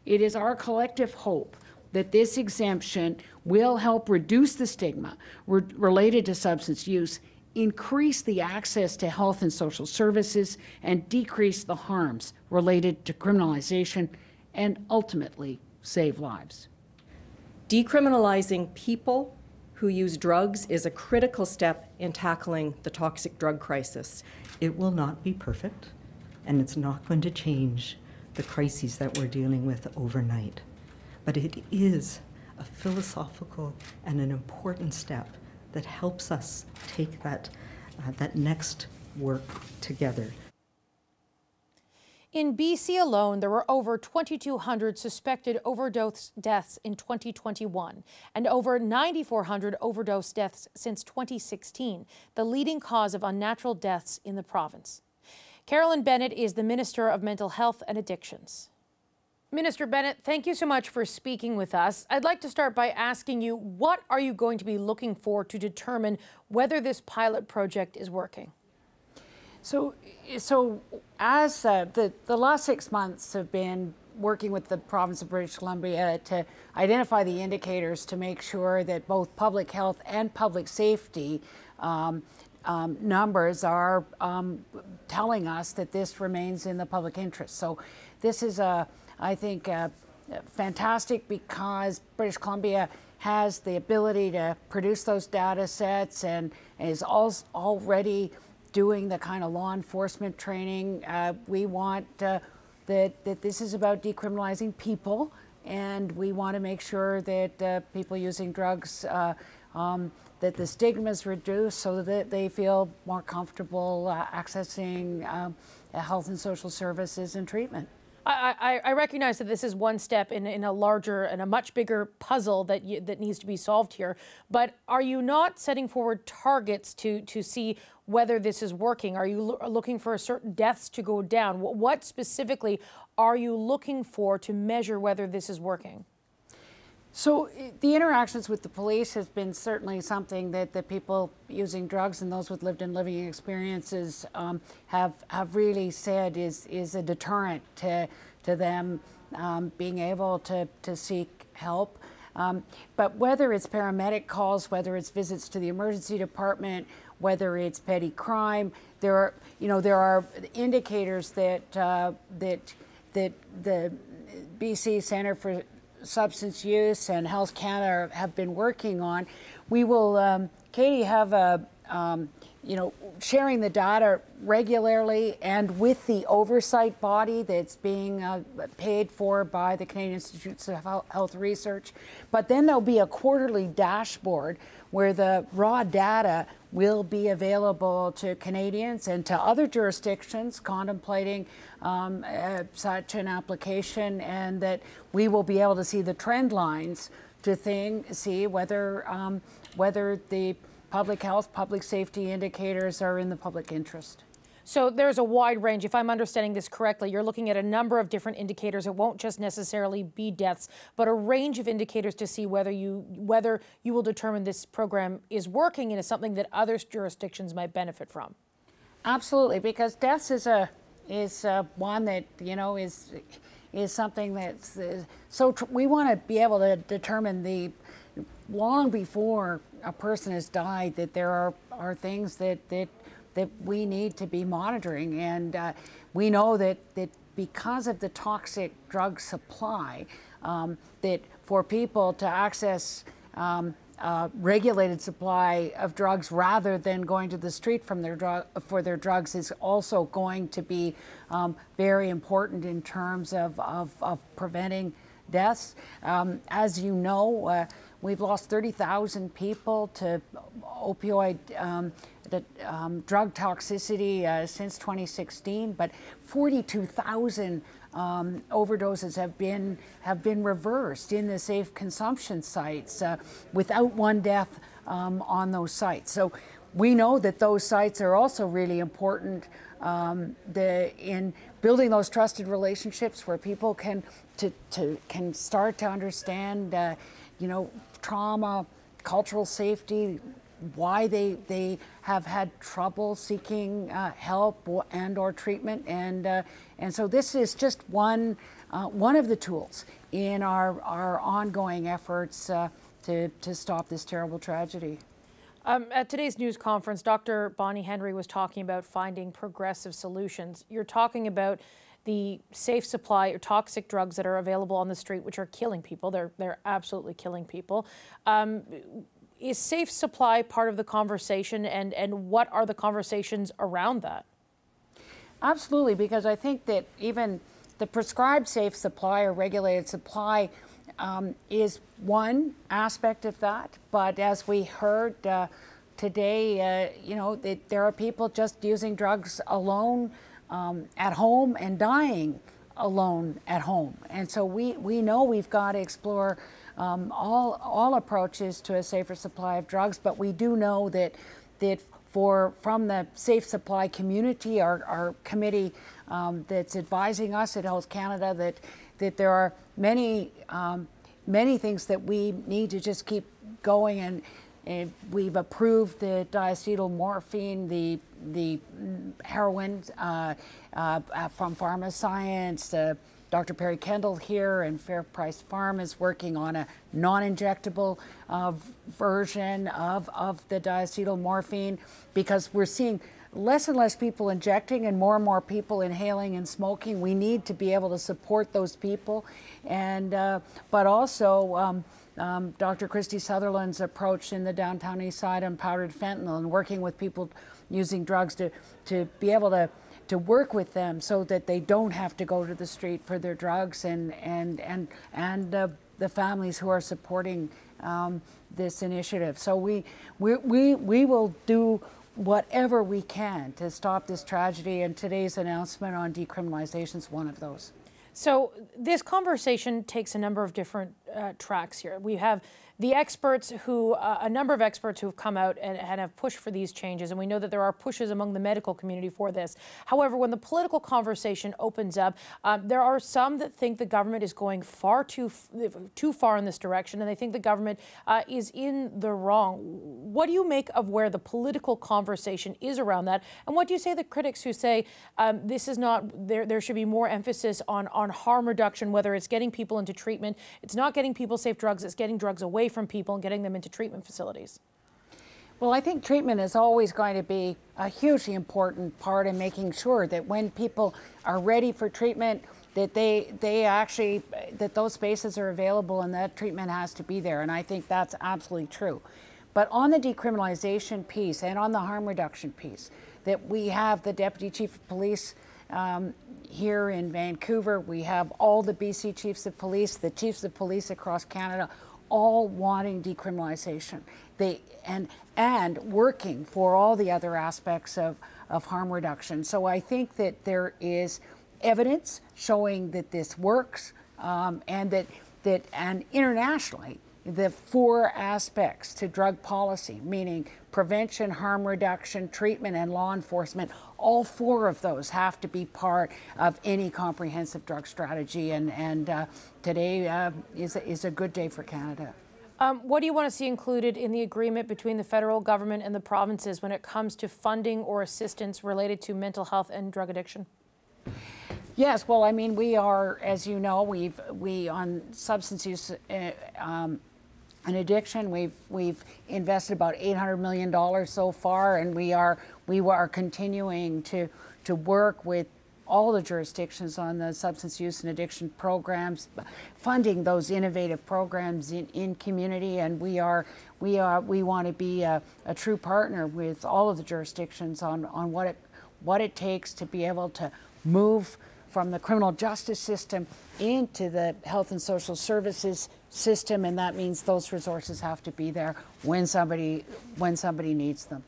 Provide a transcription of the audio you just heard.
It is our collective hope that this exemption will help reduce the stigma related to substance use, increase the access to health and social services, and decrease the harms related to criminalization, and ultimately save lives. Decriminalizing people who use drugs is a critical step in tackling the toxic drug crisis. It will not be perfect, and it's not going to change the crises that we're dealing with overnight. But it is a philosophical and an important step that helps us take that next work together. In BC alone, there were over 2,200 suspected overdose deaths in 2021 and over 9,400 overdose deaths since 2016, the leading cause of unnatural deaths in the province. Carolyn Bennett is the Minister of Mental Health and Addictions. Minister Bennett, thank you so much for speaking with us. I'd like to start by asking you, what are you going to be looking for to determine whether this pilot project is working? So as the last 6 months have been working with the province of British Columbia to identify the indicators to make sure that both public health and public safety numbers are telling us that this remains in the public interest. So this is, I think, fantastic because British Columbia has the ability to produce those data sets and is already doing the kind of law enforcement training. We want that this is about decriminalizing people, and we want to make sure that people using drugs, that the stigma is reduced so that they feel more comfortable accessing health and social services and treatment. I recognize that this is one step in a larger and a much bigger puzzle that needs to be solved here. But are you not setting forward targets to see whether this is working? Are you looking for certain deaths to go down? What specifically are you looking for to measure whether this is working? So the interactions with the police has been certainly something that the people using drugs and those with lived and living experiences have really said is a deterrent to them being able to seek help. But whether it's paramedic calls, whether it's visits to the emergency department, whether it's petty crime, there are indicators that the BC Centre for Substance Use and Health Canada have been working on. We will, Katie, have sharing the data regularly and with the oversight body that's being paid for by the Canadian Institutes of Health Research. But then there'll be a quarterly dashboard where the raw data will be available to Canadians and to other jurisdictions contemplating such an application, and that we will be able to see the trend lines to see whether the public health, public safety indicators are in the public interest. So there's a wide range. If I'm understanding this correctly, you're looking at a number of different indicators. It won't just necessarily be deaths, but a range of indicators to see whether you will determine this program is working and is something that other jurisdictions might benefit from. Absolutely, because deaths is one that is something that's we want to be able to determine long before a person has died that there are things that we need to be monitoring, and we know that because of the toxic drug supply, that for people to access regulated supply of drugs rather than going to the street for their drugs is also going to be very important in terms of preventing deaths. As you know, we've lost 30,000 people to opioid drug toxicity since 2016, but 42,000 overdoses have been reversed in the safe consumption sites without one death on those sites. So we know that those sites are also really important in building those trusted relationships where people can start to understand trauma, cultural safety, why they have had trouble seeking help and or treatment, and so this is just one one of the tools in our ongoing efforts to stop this terrible tragedy. At today's news conference, Dr. Bonnie Henry was talking about finding progressive solutions. You're talking about the safe supply of toxic drugs that are available on the street, which are killing people. They're absolutely killing people. Is safe supply part of the conversation, and what are the conversations around that? Absolutely, because I think that even the prescribed safe supply or regulated supply is one aspect of that. But as we heard today, you know, there are people just using drugs alone at home and dying alone at home. And so we know we've got to explore all approaches to a safer supply of drugs, but we do know that from the safe supply community, our committee that's advising us at Health Canada, that there are many things that we need to just keep going, and we've approved the diacetyl morphine, the heroin from Pharma Science. Dr. Perry Kendall here and Fair Price Farm is working on a non-injectable version of the diacetyl morphine, because we're seeing less and less people injecting and more people inhaling and smoking. We need to be able to support those people, and but also Dr. Christy Sutherland's approach in the downtown east side on powdered fentanyl, and working with people using drugs to be able to work with them so that they don't have to go to the street for their drugs, and the families who are supporting this initiative. So we will do whatever we can to stop this tragedy, and today's announcement on decriminalization is one of those. So this conversation takes a number of different tracks here. We have the experts who, a number of experts who have come out and have pushed for these changes, and we know that there are pushes among the medical community for this. However, when the political conversation opens up, there are some that think the government is going too far in this direction, and they think the government is in the wrong. What do you make of where the political conversation is around that, and what do you say to the critics who say this is not, there should be more emphasis on harm reduction, whether it's getting people into treatment, it's not getting people safe drugs, it's getting drugs away from people and getting them into treatment facilities? Well, I think treatment is always going to be a hugely important part in making sure that when people are ready for treatment, that that those spaces are available and that treatment has to be there. And I think that's absolutely true. But on the decriminalization piece and on the harm reduction piece, that we have the Deputy Chief of Police here in Vancouver, we have all the BC Chiefs of Police, the Chiefs of Police across Canada, all wanting decriminalization, and working for all the other aspects of harm reduction. So I think that there is evidence showing that this works, and and internationally, the 4 aspects to drug policy, meaning prevention, harm reduction, treatment, and law enforcement, all 4 of those have to be part of any comprehensive drug strategy, and today is a good day for Canada. What do you want to see included in the agreement between the federal government and the provinces when it comes to funding or assistance related to mental health and drug addiction? Yes, well, I mean, we are, as you know, we on substance use and addiction, we've invested about $800 million so far, and we are continuing to work with all the jurisdictions on the substance use and addiction programs, funding those innovative programs in community, and we want to be a true partner with all of the jurisdictions on what it takes to be able to move from the criminal justice system into the health and social services system, and that means those resources have to be there when somebody needs them.